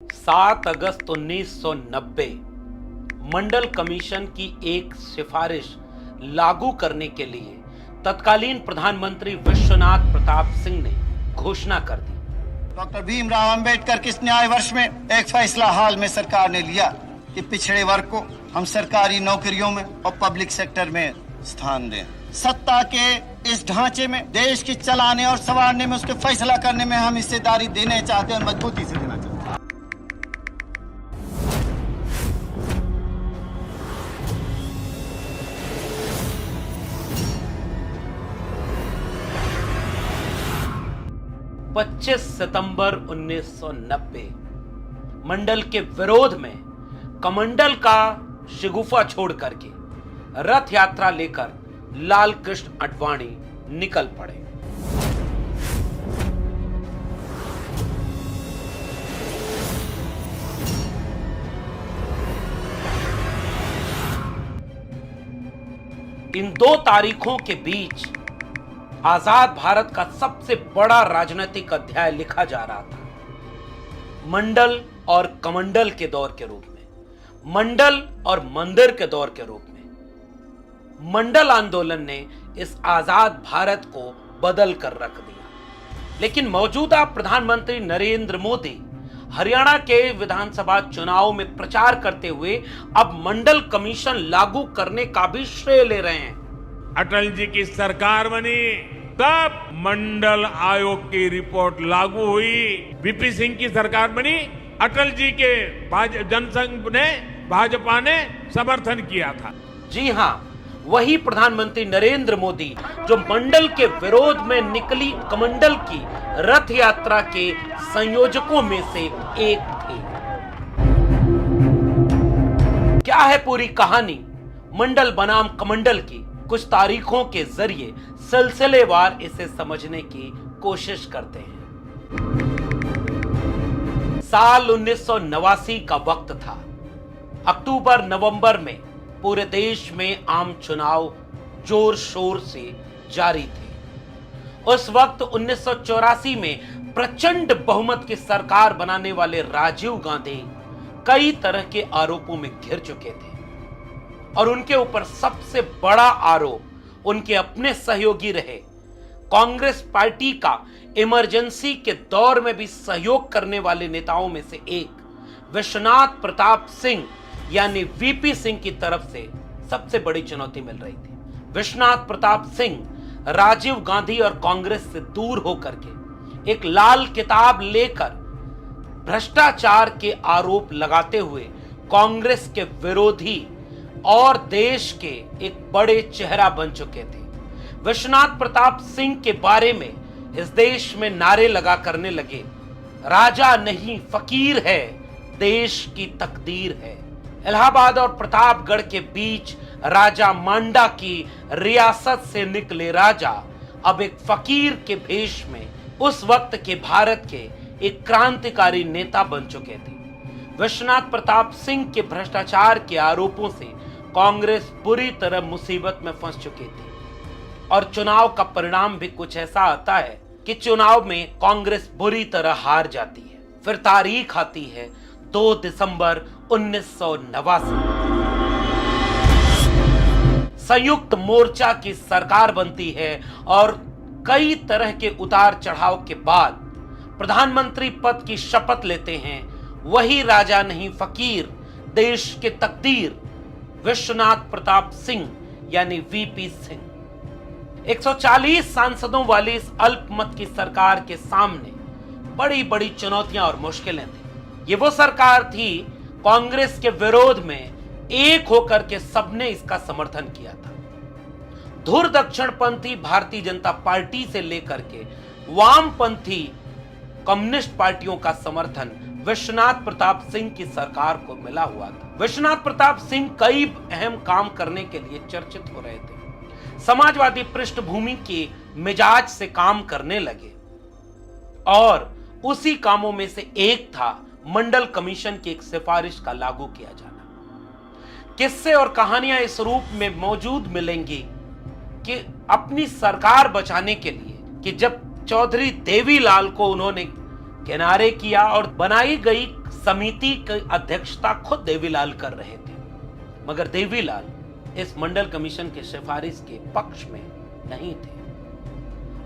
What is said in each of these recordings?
7 अगस्त 1990 मंडल commission की एक सिफारिश लागू करने के लिए तत्कालीन प्रधानमंत्री विश्वनाथ प्रताप सिंह ने घोषणा कर दी। डॉक्टर भीमराव अंबेडकर के इस न्याय वर्ष में एक फैसला हाल में सरकार ने लिया कि पिछड़े वर्ग को हम सरकारी नौकरियों में और पब्लिक सेक्टर में स्थान दें। सत्ता के इस ढांचे में देश की चलाने और संवारने में, उसके फैसला करने में हम हिस्सेदारी देने चाहते हैं और मजबूती से देना चाहते हैं। पच्चीस सितंबर 1990 मंडल के विरोध में कमंडल का शिगुफा छोड़ करके रथ यात्रा लेकर लाल कृष्ण आडवाणी निकल पड़े। इन 2 तारीखों के बीच आजाद भारत का सबसे बड़ा राजनीतिक अध्याय लिखा जा रहा था। मंडल और कमंडल के दौर के रूप में, मंडल और मंदिर के दौर के रूप में। मंडल आंदोलन ने इस आजाद भारत को बदल कर रख दिया। लेकिन मौजूदा प्रधानमंत्री नरेंद्र मोदी हरियाणा के विधानसभा चुनाव में प्रचार करते हुए अब मंडल कमीशन लागू करने का भी श्रेय ले रहे हैं। अटल जी की सरकार बनी तब मंडल आयोग की रिपोर्ट लागू हुई। वीपी सिंह की सरकार बनी, अटल जी के जनसंघ ने, भाजपा ने समर्थन किया था। जी हां, वही प्रधानमंत्री नरेंद्र मोदी जो मंडल के विरोध में निकली कमंडल की रथ यात्रा के संयोजकों में से एक थे। क्या है पूरी कहानी मंडल बनाम कमंडल की? कुछ तारीखों के जरिए सिलसिलेवार इसे समझने की कोशिश करते हैं। साल 1989 का वक्त था। अक्टूबर नवंबर में पूरे देश में आम चुनाव जोर शोर से जारी थे। उस वक्त 1984 में प्रचंड बहुमत की सरकार बनाने वाले राजीव गांधी कई तरह के आरोपों में घिर चुके थे और उनके ऊपर सबसे बड़ा आरोप उनके अपने सहयोगी रहे कांग्रेस पार्टी का इमरजेंसी के दौर में भी सहयोग करने वाले नेताओं में से एक विश्वनाथ प्रताप सिंह यानी वीपी सिंह की तरफ से सबसे बड़ी चुनौती मिल रही थी। विश्वनाथ प्रताप सिंह राजीव गांधी और कांग्रेस से दूर होकर के एक लाल किताब लेकर भ्रष्टाचार के आरोप लगाते हुए कांग्रेस के विरोधी और देश के एक बड़े चेहरा बन चुके थे। विश्वनाथ प्रताप सिंह के बारे में इस देश में नारे लगा करने लगे, राजा नहीं फकीर है, देश की तकदीर है। इलाहाबाद और प्रतापगढ़ के बीच राजा मांडा की रियासत से निकले राजा अब एक फकीर के भेष में उस वक्त के भारत के एक क्रांतिकारी नेता बन चुके थे। विश्वनाथ प्रताप सिंह के भ्रष्टाचार के आरोपों से कांग्रेस बुरी तरह मुसीबत में फंस चुकी थी और चुनाव का परिणाम भी कुछ ऐसा आता है कि चुनाव में कांग्रेस बुरी तरह हार जाती है। फिर तारीख आती है 2 दिसंबर 1989। संयुक्त मोर्चा की सरकार बनती है और कई तरह के उतार चढ़ाव के बाद प्रधानमंत्री पद की शपथ लेते हैं वही राजा नहीं फकीर, देश के तकदीर विश्वनाथ प्रताप सिंह यानी वीपी सिंह। 140 सांसदों वाली इस अल्पमत की सरकार के सामने बड़ी बड़ी चुनौतियां और मुश्किलें थी। ये वो सरकार थी कांग्रेस के विरोध में एक होकर के सबने इसका समर्थन किया था। धुर दक्षिणपंथी भारतीय जनता पार्टी से लेकर के वामपंथी कम्युनिस्ट पार्टियों का समर्थन विश्वनाथ प्रताप सिंह की सरकार को मिला हुआ था। विश्वनाथ प्रताप सिंह कई अहम काम करने के लिए चर्चित हो रहे थे। समाजवादी पृष्ठभूमि के मिजाज से काम करने लगे और उसी कामों में से एक था मंडल कमीशन की एक सिफारिश का लागू किया जाना। किस्से और कहानियां इस रूप में मौजूद मिलेंगी कि अपनी सरकार बचाने के लिए कि जब चौधरी देवीलाल को उन्होंने किनारे किया और बनाई गई समिति की अध्यक्षता खुद देवीलाल कर रहे थे, मगर देवीलाल इस मंडल कमीशन के सिफारिश के पक्ष में नहीं थे।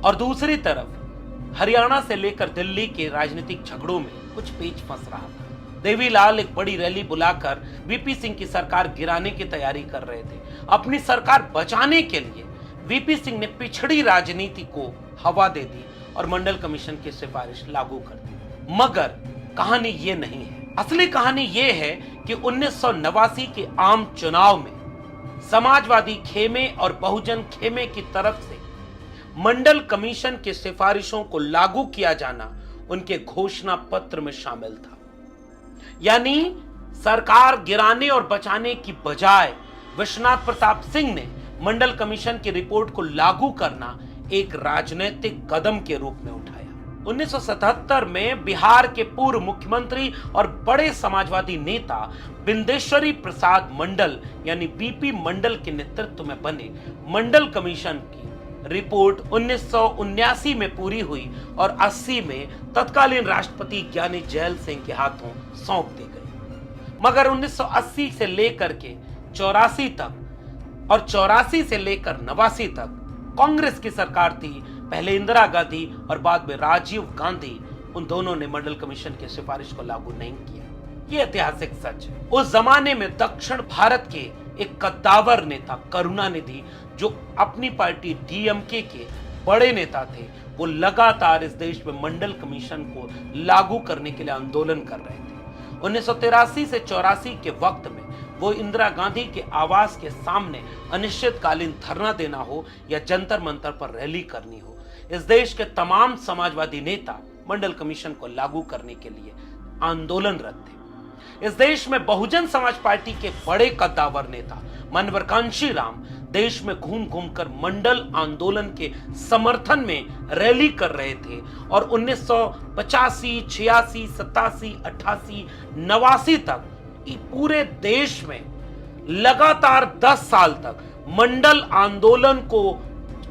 और दूसरी तरफ हरियाणा से लेकर दिल्ली के राजनीतिक झगड़ों में कुछ पेच फंस रहा था। देवीलाल एक बड़ी रैली बुलाकर वीपी सिंह की सरकार गिराने की तैयारी कर रहे थे। अपनी सरकार बचाने के लिए वीपी सिंह ने पिछड़ी राजनीति को हवा दे दी और मंडल कमीशन की सिफारिश लागू कर दी। मगर कहानी ये नहीं है। असली कहानी ये है कि 1989 के आम चुनाव में समाजवादी खेमे और बहुजन खेमे की तरफ से मंडल कमीशन की सिफारिशों को लागू किया जाना उनके घोषणा पत्र में शामिल था। यानी सरकार गिराने और बचाने की बजाय विश्वनाथ प्रताप सिंह ने मंडल कमीशन की रिपोर्ट को लागू करना एक राजनीतिक कदम के रूप में उठाया। 1977 में बिहार के पूर्व मुख्यमंत्री और बड़े समाजवादी नेता बिंदेश्वरी प्रसाद मंडल यानी बीपी मंडल के नेतृत्व में बने मंडल कमीशन की रिपोर्ट 1979 में पूरी हुई और 80 में तत्कालीन राष्ट्रपति ज्ञानी जैल सिंह के हाथों सौंप दी गई। मगर 1980 से लेकर के 84 तक और 84 से लेकर 89 तक कांग्रेस की सरकार थी। पहले इंदिरा गांधी और बाद में राजीव गांधी, उन दोनों ने मंडल कमीशन की सिफारिश को लागू नहीं किया। ये ऐतिहासिक सच है। उस जमाने में दक्षिण भारत के एक कद्दावर नेता करुणानिधि, जो अपनी पार्टी डीएमके के बड़े नेता थे, वो लगातार इस देश में मंडल कमीशन को लागू करने के लिए आंदोलन कर रहे थे। 1983 से 84 के वक्त में वो इंदिरा गांधी के आवास के सामने अनिश्चितकालीन धरना देना हो या जंतर मंतर पर रैली करनी हो, इस देश के तमाम समाजवादी नेता मंडल कमीशन को लागू करने के लिए आंदोलनरत थे। इस देश में बहुजन समाज पार्टी के बड़े कद्दावर नेता मनोहर कांशीराम देश में घूम घूम कर मंडल आंदोलन के समर्थन में रैली कर रहे थे और 1985, 86, 87, 88, 89 तक पूरे देश में लगातार 10 साल तक मंडल आंदोलन को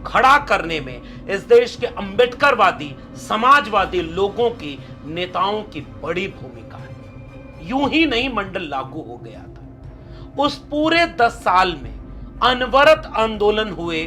खड़ा करने में इस देश के अंबेडकरवादी समाजवादी लोगों की नेताओं की बड़ी भूमिका है। यूं ही नहीं मंडल लागू हो गया था। उस पूरे 10 साल में अनवरत आंदोलन हुए,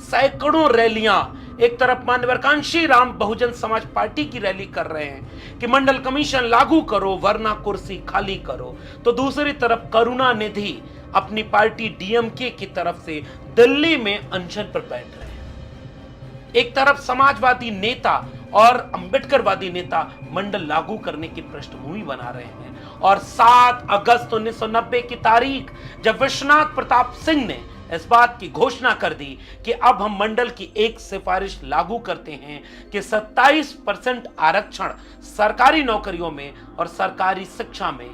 सैकड़ों रैलियां। एक तरफ माननीय कांशीराम बहुजन समाज पार्टी की रैली कर रहे हैं कि मंडल कमीशन लागू करो वरना कुर्सी खाली करो, तो दूसरी तरफ करुणानिधि अपनी पार्टी डीएमके की तरफ से दिल्ली में अनशन पर बैठ रहे हैं। एक तरफ समाजवादी नेता और अंबेडकरवादी नेता मंडल लागू करने की पृष्ठभूमि बना रहे हैं। और 7 अगस्त 1990 की तारीख जब विश्वनाथ प्रताप सिंह ने इस बात की घोषणा कर दी कि अब हम मंडल की एक सिफारिश लागू करते हैं कि 27% आरक्षण सरकारी नौकरियों में और सरकारी शिक्षा में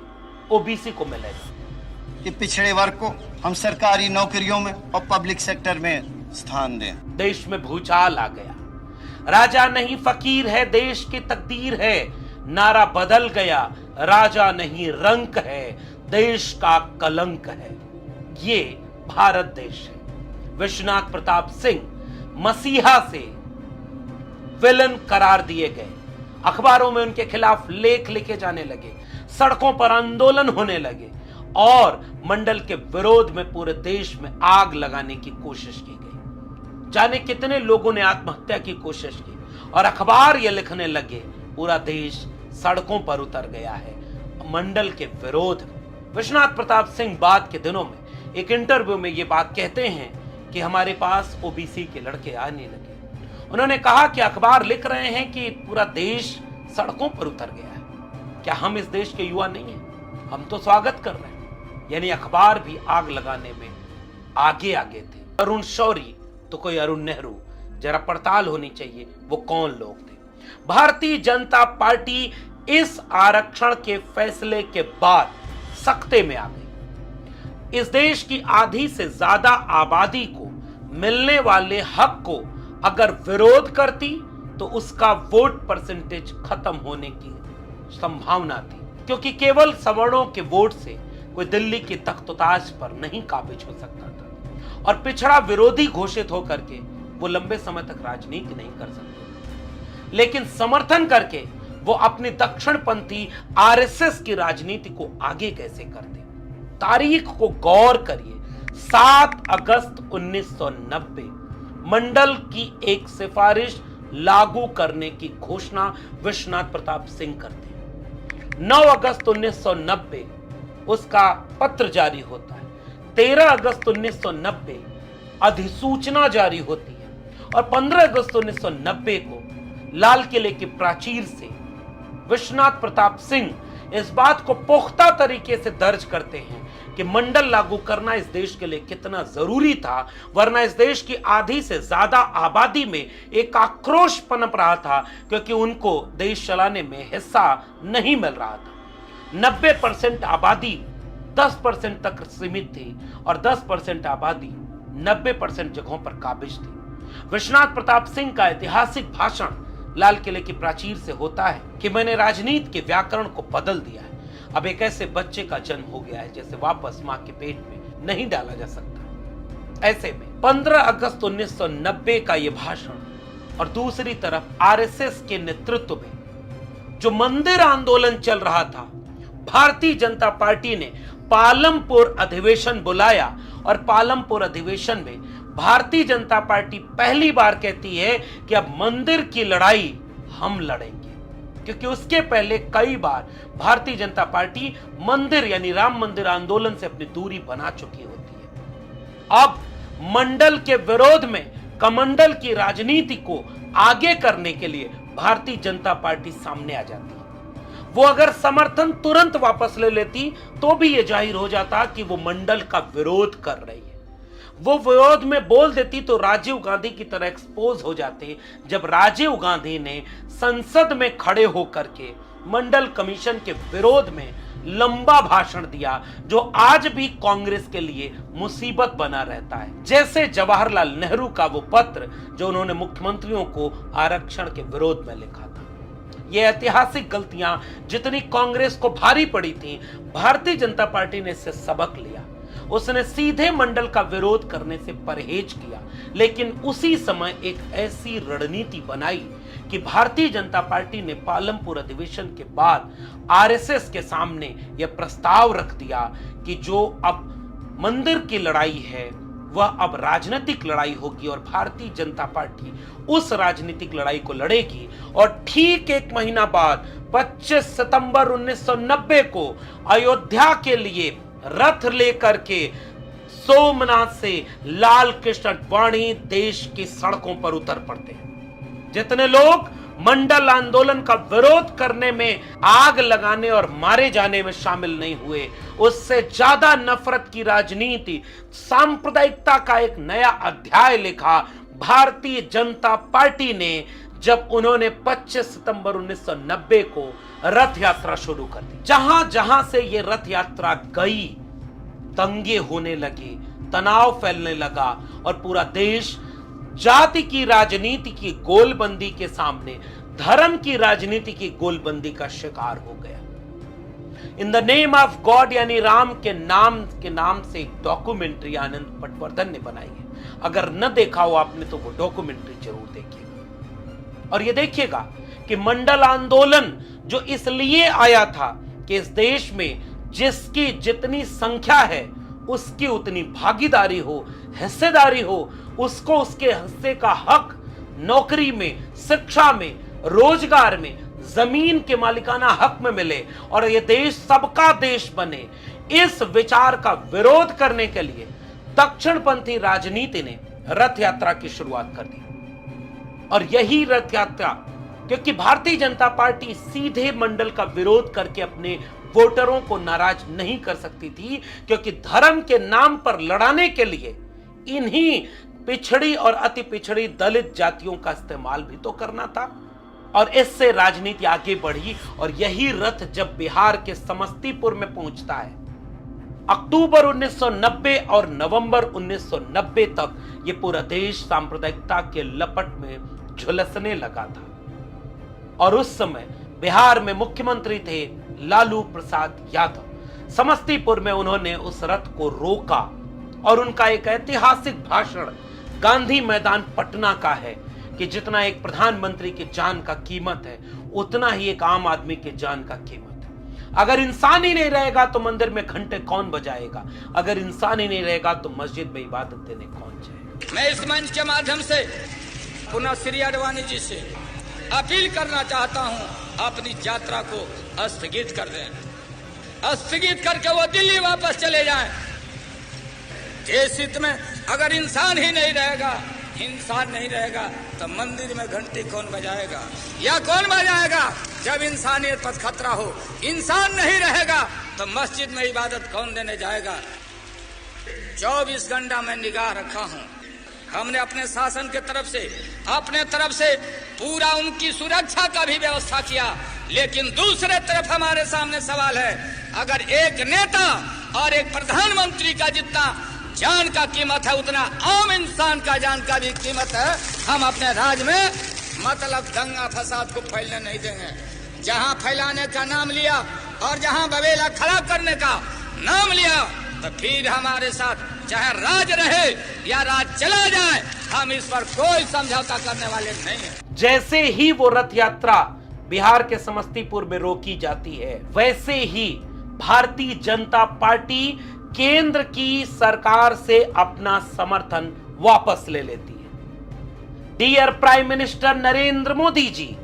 ओबीसी को मिलेगा, कि पिछड़े वर्ग को हम सरकारी नौकरियों में और पब्लिक सेक्टर में स्थान दें। देश में भूचाल आ गया। राजा नहीं फकीर है देश की तकदीर है, नारा बदल गया। राजा नहीं रंक है देश का कलंक है। ये भारत देश है। विश्वनाथ प्रताप सिंह मसीहा से विलन करार दिए गए। अखबारों में उनके खिलाफ लेख लिखे जाने लगे, सड़कों पर आंदोलन होने लगे और मंडल के विरोध में पूरे देश में आग लगाने की कोशिश की गई। जाने कितने लोगों ने आत्महत्या की कोशिश की और अखबार ये लिखने लगे पूरा देश सड़कों पर उतर गया है मंडल के विरोध में। विश्वनाथ प्रताप सिंह बाद के दिनों में एक इंटरव्यू में ये बात कहते हैं कि हमारे पास ओबीसी के लड़के आने लगे। उन्होंने कहा कि अखबार लिख रहे हैं कि पूरा देश सड़कों पर उतर गया है, क्या हम इस देश के युवा नहीं हैं? हम तो स्वागत कर रहे हैं। यानी अखबार भी आग लगाने में आगे आगे थे। अरुण शौरी तो कोई अरुण नेहरू, जरा पड़ताल होनी चाहिए वो कौन लोग थे। भारतीय जनता पार्टी इस आरक्षण के फैसले के बाद सख्ते में आ गई। इस देश की आधी से ज्यादा आबादी को मिलने वाले हक को अगर विरोध करती तो उसका वोट परसेंटेज खत्म होने की संभावना थी, क्योंकि केवल सवर्णों के वोट से कोई दिल्ली की तख्तोताज पर नहीं काबिज हो सकता था और पिछड़ा विरोधी घोषित होकर के वो लंबे समय तक राजनीति नहीं कर सकते। लेकिन समर्थन करके वो अपनी दक्षिणपंथी आरएसएस की राजनीति को आगे कैसे करते। तारीख को गौर करिए, 7 अगस्त 1990 मंडल की एक सिफारिश लागू करने की घोषणा विश्वनाथ प्रताप सिंह करते हैं। 9 अगस्त 1990 उसका पत्र जारी होता है। 13 अगस्त 1990 अधिसूचना जारी होती है और 15 अगस्त 1990 को लाल किले की प्राचीर से विश्वनाथ प्रताप सिंह इस बात को पुख्ता तरीके से दर्ज करते हैं कि मंडल लागू करना इस देश के लिए कितना जरूरी था, वरना इस देश की आधी से ज्यादा आबादी में एक आक्रोश पनप रहा था क्योंकि उनको देश चलाने में हिस्सा नहीं मिल रहा था। 90% आबादी 10% तक सीमित थी और 10% आबादी 90% जगहों पर काबिज थी। विश्वनाथ प्रताप सिंह का ऐतिहासिक भाषण लाल किले की प्राचीर से होता है कि मैंने राजनीति के व्याकरण को बदल दिया है। अब एक ऐसे बच्चे का जन्म हो गया है जैसे वापस मां के पेट में नहीं डाला जा सकता। ऐसे में 15 अगस्त 1990 का यह भाषण और दूसरी तरफ आरएसएस के नेतृत्व में जो मंदिर आंदोलन चल रहा था, भारतीय जनता पार्टी ने पालमपुर अधिवेशन बुलाया और पालमपुर अधिवेशन में भारतीय जनता पार्टी पहली बार कहती है कि अब मंदिर की लड़ाई हम लड़ेंगे, क्योंकि उसके पहले कई बार भारतीय जनता पार्टी मंदिर यानी राम मंदिर आंदोलन से अपनी दूरी बना चुकी होती है। अब मंडल के विरोध में कमंडल की राजनीति को आगे करने के लिए भारतीय जनता पार्टी सामने आ जाती है। वो अगर समर्थन तुरंत वापस ले लेती तो भी यह जाहिर हो जाता कि वो मंडल का विरोध कर रही है। वो विरोध में बोल देती तो राजीव गांधी की तरह एक्सपोज हो जाते, जब राजीव गांधी ने संसद में खड़े होकर के मंडल कमीशन के विरोध में लंबा भाषण दिया, जो आज भी कांग्रेस के लिए मुसीबत बना रहता है। जैसे जवाहरलाल नेहरू का वो पत्र जो उन्होंने मुख्यमंत्रियों को आरक्षण के विरोध में लिखा था। ये ऐतिहासिक गलतियां जितनी कांग्रेस को भारी पड़ी थी, भारतीय जनता पार्टी ने इससे सबक लिया। उसने सीधे मंडल का विरोध करने से परहेज किया, लेकिन उसी समय एक ऐसी रणनीति बनाई कि भारतीय जनता पार्टी ने पालमपुर अधिवेशन के बाद आरएसएस के सामने यह प्रस्ताव रख दिया कि जो अब मंदिर की लड़ाई है वह अब राजनीतिक लड़ाई होगी और भारतीय जनता पार्टी उस राजनीतिक लड़ाई को लड़ेगी। और ठीक एक महीना बाद 25 सितंबर 1990 को अयोध्या के लिए रथ लेकर के सोमनाथ से लाल कृष्ण आडवाणी देश की सड़कों पर उतर पड़ते हैं। जितने लोग मंडल आंदोलन का विरोध करने में, आग लगाने और मारे जाने में शामिल नहीं हुए, उससे ज्यादा नफरत की राजनीति, सांप्रदायिकता का एक नया अध्याय लिखा भारतीय जनता पार्टी ने जब उन्होंने 25 सितंबर 1990 को रथ यात्रा शुरू कर दी। जहां जहां से ये रथ यात्रा गई, दंगे होने लगे, तनाव फैलने लगा और पूरा देश जाति की राजनीति की गोलबंदी के सामने धर्म की राजनीति की गोलबंदी का शिकार हो गया। In the name of God यानी राम के नाम से एक डॉक्यूमेंट्री आनंद पटवर्धन ने बनाई है। अगर न देखा हो आपने तो वो डॉक्यूमेंट्री जरूर देखिएगा और ये देखिएगा कि मंडल आंदोलन जो इसलिए आया था कि इस देश में जिसकी जितनी संख्या है उसकी उतनी भागीदारी हो, हिस्सेदारी हो, उसको उसके हिस्से का हक नौकरी में, शिक्षा में, रोजगार में, जमीन के मालिकाना हक में मिले और यह देश सबका देश बने। इस विचार का विरोध करने के लिए दक्षिणपंथी राजनीति ने रथ यात्रा की शुरुआत कर दी और यही रथ यात्रा, क्योंकि भारतीय जनता पार्टी सीधे मंडल का विरोध करके अपने वोटरों को नाराज नहीं कर सकती थी, क्योंकि धर्म के नाम पर लड़ाने के लिए इन्हीं पिछड़ी और अति पिछड़ी दलित जातियों का इस्तेमाल भी तो करना था। और इससे राजनीति आगे बढ़ी और यही रथ जब बिहार के समस्तीपुर में पहुंचता है, अक्टूबर 1990 और नवंबर 1990 तक यह पूरा देश सांप्रदायिकता के लपट में झुलसने लगा था। और उस समय बिहार में मुख्यमंत्री थे लालू प्रसाद यादव। समस्तीपुर में उन्होंने उस रथ को रोका और उनका एक ऐतिहासिक भाषण गांधी मैदान पटना का है कि जितना एक प्रधानमंत्री की जान का कीमत है, उतना ही एक आम आदमी के जान का कीमत है। अगर इंसान ही नहीं रहेगा तो मंदिर में घंटे कौन बजाएगा? अगर इंसान ही नहीं रहेगा तो मस्जिद में इबादत देने कौन जाएगा? मैं इस मंच के माध्यम से पुनः श्री आडवाणी जी से अपील करना चाहता हूं, अपनी यात्रा को स्थगित कर दें, स्थगित करके वो दिल्ली वापस चले जाएं। देश हित में अगर इंसान ही नहीं रहेगा, इंसान नहीं रहेगा तो मंदिर में घंटी कौन बजाएगा या कौन बजाएगा? जब इंसानियत पर खतरा हो, इंसान नहीं रहेगा तो मस्जिद में इबादत कौन देने जाएगा? 24 घंटा मैं निगाह रखा हूं। हमने अपने शासन के अपने तरफ से पूरा उनकी सुरक्षा का भी व्यवस्था किया, लेकिन दूसरे तरफ हमारे सामने सवाल है, अगर एक नेता और एक प्रधानमंत्री का जितना जान का कीमत है उतना आम इंसान का जान का भी कीमत है। हम अपने राज्य में मतलब दंगा फसाद को फैलने नहीं देंगे। जहां फैलाने का नाम लिया और जहां बवेला खड़ा करने का नाम लिया तो फिर हमारे साथ चाहे राज रहे या राज चला जाए, हम इस पर कोई समझौता करने वाले नहीं हैं। जैसे ही वो रथ यात्रा बिहार के समस्तीपुर में रोकी जाती है, वैसे ही भारतीय जनता पार्टी केंद्र की सरकार से अपना समर्थन वापस ले लेती है। Dear prime minister Narendra Modi ji,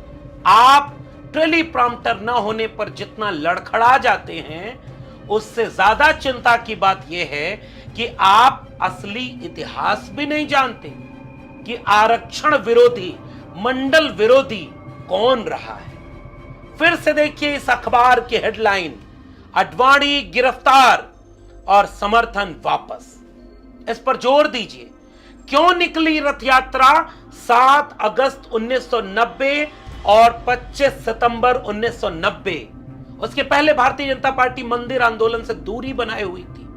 आप टेलीप्रॉम्प्टर न होने पर जितना लड़खड़ा जाते हैं, उससे ज्यादा चिंता की बात यह है कि आप असली इतिहास भी नहीं जानते कि आरक्षण विरोधी, मंडल विरोधी कौन रहा है। फिर से देखिए इस अखबार की हेडलाइन, आडवाणी गिरफ्तार और समर्थन वापस। इस पर जोर दीजिए, क्यों निकली रथ यात्रा 7 अगस्त 1990 और 25 सितंबर 1990? उसके पहले भारतीय जनता पार्टी मंदिर आंदोलन से दूरी बनाए हुई थी।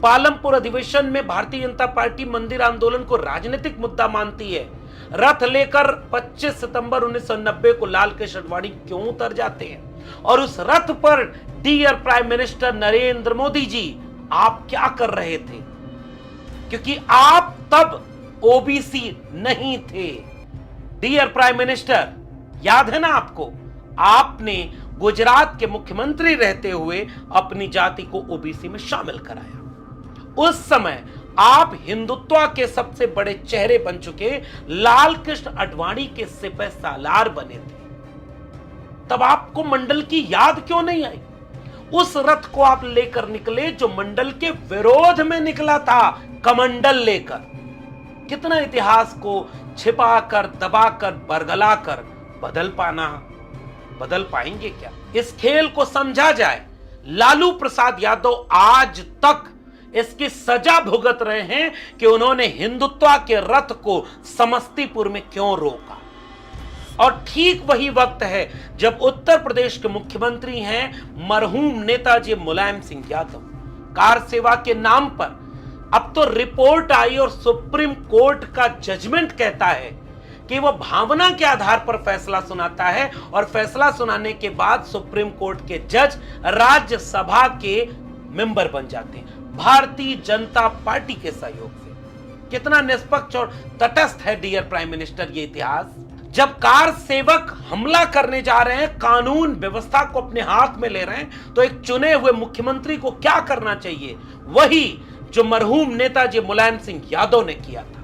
पालमपुर अधिवेशन में भारतीय जनता पार्टी मंदिर आंदोलन को राजनीतिक मुद्दा मानती है। रथ लेकर 25 सितंबर 1990 को लाल कृष्ण आडवाणी क्यों उतर जाते हैं? और उस रथ पर dear prime minister Narendra Modi ji, आप क्या कर रहे थे? क्योंकि आप तब ओबीसी नहीं थे। डियर प्राइम मिनिस्टर, याद है ना आपको, आपने गुजरात के मुख्यमंत्री रहते हुए अपनी जाति को ओबीसी में शामिल कराया। उस समय आप हिंदुत्व के सबसे बड़े चेहरे बन चुके लाल कृष्ण आडवाणी के सिपह सालार बने थे। तब आपको मंडल की याद क्यों नहीं आई? उस रथ को आप लेकर निकले जो मंडल के विरोध में निकला था, कमंडल लेकर। कितना इतिहास को छिपाकर, दबाकर, बरगलाकर बदल पाएंगे क्या? इस खेल को समझा जाए। लालू प्रसाद यादव आज तक इसकी सजा भुगत रहे हैं कि उन्होंने हिंदुत्व के रथ को समस्तीपुर में क्यों रोका। और ठीक वही वक्त है जब उत्तर प्रदेश के मुख्यमंत्री हैं मरहूम नेताजी मुलायम सिंह यादव। कार सेवा के नाम पर अब तो रिपोर्ट आई और सुप्रीम कोर्ट का जजमेंट कहता है कि वह भावना के आधार पर फैसला सुनाता है, और फैसला सुनाने के बाद सुप्रीम कोर्ट के जज राज्यसभा के मेंबर बन जाते हैं भारतीय जनता पार्टी के सहयोग से। कितना निष्पक्ष और तटस्थ है डियर प्राइम मिनिस्टर ये इतिहास। जब कार सेवक हमला करने जा रहे हैं, कानून व्यवस्था को अपने हाथ में ले रहे हैं, तो एक चुने हुए मुख्यमंत्री को क्या करना चाहिए? वही जो मरहूम नेताजी मुलायम सिंह यादव ने किया था,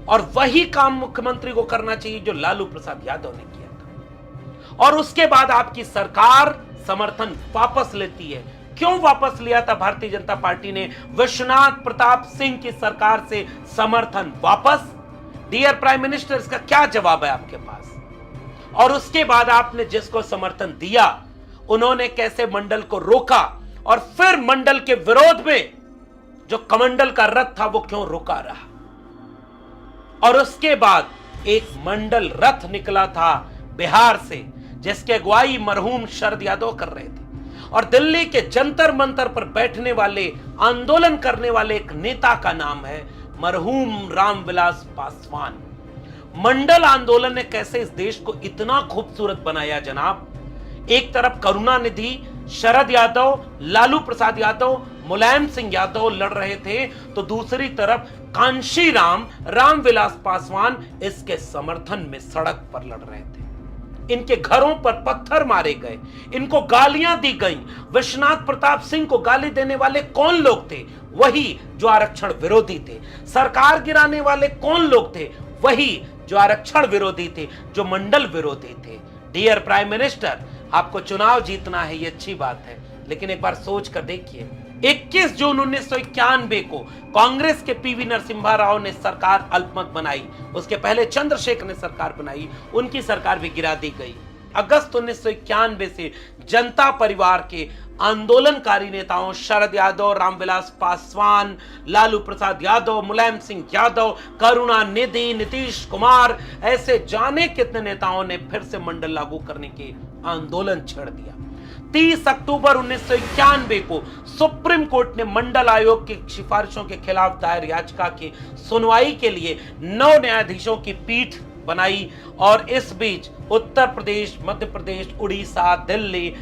और वही काम मुख्यमंत्री को करना चाहिए जो लालू प्रसाद यादव ने किया था। और उसके बाद आपकी सरकार समर्थन वापस लेती है। क्यों वापस लिया था भारतीय जनता पार्टी ने विश्वनाथ प्रताप सिंह की सरकार से समर्थन वापस? डियर प्राइम मिनिस्टर, इसका क्या जवाब है आपके पास? और उसके बाद आपने जिसको समर्थन दिया, उन्होंने कैसे मंडल को रोका, और फिर मंडल के विरोध में जो कमंडल का रथ था वो क्यों रुका रहा? और उसके बाद एक मंडल रथ निकला था बिहार से, जिसकी अगुवाई मरहूम शरद यादव कर रहे थे, और दिल्ली के जंतर मंतर पर बैठने वाले, आंदोलन करने वाले एक नेता का नाम है मरहूम रामविलास पासवान। मंडल आंदोलन ने कैसे इस देश को इतना खूबसूरत बनाया जनाब। एक तरफ करुणानिधि, शरद यादव, लालू प्रसाद यादव, मुलायम सिंह यादव लड़ रहे थे, तो दूसरी तरफ कांशीराम रामविलास पासवान इसके समर्थन में सड़क पर लड़ रहे थे। इनके घरों पर पत्थर मारे गए, इनको गालियां दी गई। विश्वनाथ प्रताप सिंह को गाली देने वाले कौन लोग थे? वही जो आरक्षण विरोधी थे। सरकार गिराने वाले कौन लोग थे? वही जो आरक्षण विरोधी थे, जो मंडल विरोधी थे। डियर प्राइम मिनिस्टर, आपको चुनाव जीतना है, ये अच्छी बात है, लेकिन एक बार सोच कर देखिए, 21 जून 1991 को कांग्रेस के पीवी नरसिम्हा राव ने सरकार अल्पमत बनाई। उसके पहले चंद्रशेखर ने सरकार बनाई, उनकी सरकार भी गिरा दी गई। अगस्त 1991 से जनता परिवार के आंदोलनकारी नेताओं शरद यादव, रामविलास पासवान, लालू प्रसाद यादव, मुलायम सिंह यादव, करुणानिधि, नीतीश कुमार, ऐसे जाने कितने नेताओं ने फिर से मंडल लागू करने के आंदोलन छेड़ दिया। 30 अक्टूबर 1991 को सुप्रीम कोर्ट ने मंडल आयोग की सिफारिशों के खिलाफ दायर याचिका की सुनवाई के लिए 9 न्यायाधीशों की पीठ बनाई और इस बीच उत्तर प्रदेश, मध्य प्रदेश, उड़ीसा, दिल्ली,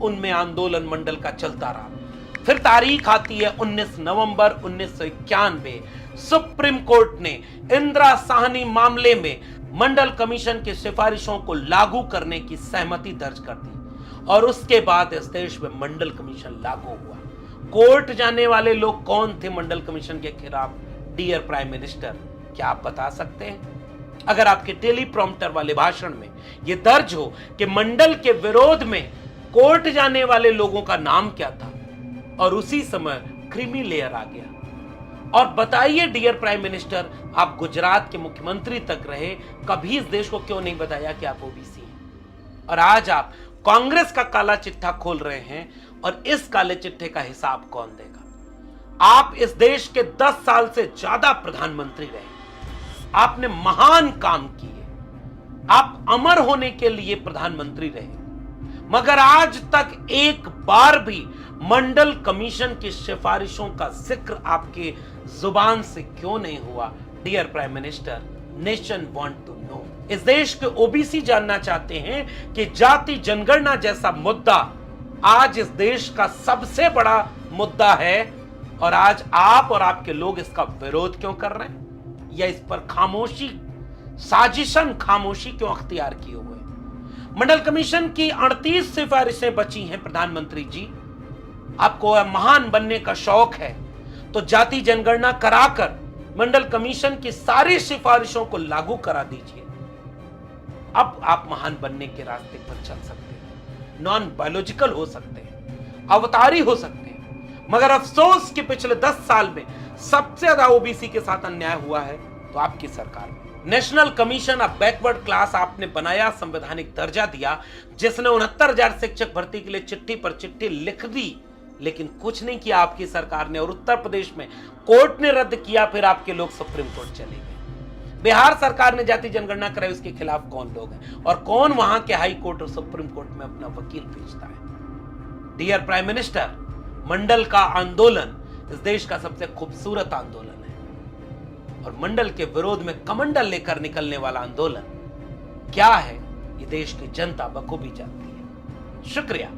उनमें आंदोलन मंडल का चलता रहा। फिर तारीख आती है 19 नवंबर 1991। सुप्रीम कोर्ट ने इंदिरा साहनी मामले में मंडल कमीशन की सिफारिशों को लागू करने की सहमति दर्ज कर दी और उसके बाद इस देश में मंडल कमीशन लागू हुआ। कोर्ट जाने वाले लोग कौन थे मंडल कमीशन के खिलाफ? डियर प्राइम मिनिस्टर, क्या आप बता सकते हैं? अगर आपके टेलीप्रॉम्प्टर वाले भाषण में यह दर्ज हो कि मंडल के विरोध में कोर्ट जाने वाले लोगों का नाम क्या था, और उसी समय क्रीमी लेयर आ गया। और बताइए डियर प्राइम मिनिस्टर, आप गुजरात के मुख्यमंत्री तक रहे, कभी इस देश को क्यों नहीं बताया कि आप ओबीसी हैं? और आज आप कांग्रेस का काला चिट्ठा खोल रहे हैं, और इस काले चिट्ठे का हिसाब कौन देगा? आप इस देश के 10 साल से ज्यादा प्रधानमंत्री रहे, आपने महान काम किए, आप अमर होने के लिए प्रधानमंत्री रहे, मगर आज तक एक बार भी मंडल कमीशन की सिफारिशों का जिक्र आपके जुबान से क्यों नहीं हुआ? Dear prime minister, nation want to know. इस देश के ओबीसी जानना चाहते हैं कि जाति जनगणना जैसा मुद्दा आज इस देश का सबसे बड़ा मुद्दा है, और आज आप और आपके लोग इसका विरोध क्यों कर रहे हैं, या इस पर खामोशी, साजिशन खामोशी क्यों अख्तियार किए हुए? मंडल कमीशन की 38 सिफारिशें बची हैं। प्रधानमंत्री जी, आपको महान बनने का शौक है तो जाति जनगणना कराकर मंडल कमीशन की सारी सिफारिशों को लागू करा दीजिए। अब आप महान बनने के रास्ते पर चल सकते हैं, नॉन बायोलॉजिकल हो सकते हैं, अवतारी हो सकते हैं, मगर अफसोस कि पिछले 10 साल में सबसे ज्यादा ओबीसी के साथ अन्याय हुआ है तो आपकी सरकार में। National commission of backward class आपने बनाया, संवैधानिक दर्जा दिया, जिसने 69,000 शिक्षक भर्ती के लिए चिट्ठी पर चिट्ठी लिख दी, लेकिन कुछ नहीं किया आपकी सरकार ने। और उत्तर प्रदेश में कोर्ट ने रद्द किया, फिर आपके लोग सुप्रीम कोर्ट चले गए। बिहार सरकार ने जाति जनगणना कराई, उसके खिलाफ कौन लोग हैं, और कौन वहां के हाई कोर्ट और सुप्रीम कोर्ट में अपना वकील भेजता है? डियर प्राइम मिनिस्टर, मंडल का आंदोलन इस देश का सबसे खूबसूरत आंदोलन है, और मंडल के विरोध में कमंडल लेकर निकलने वाला आंदोलन क्या है, ये देश की जनता बखूबी जानती है। शुक्रिया।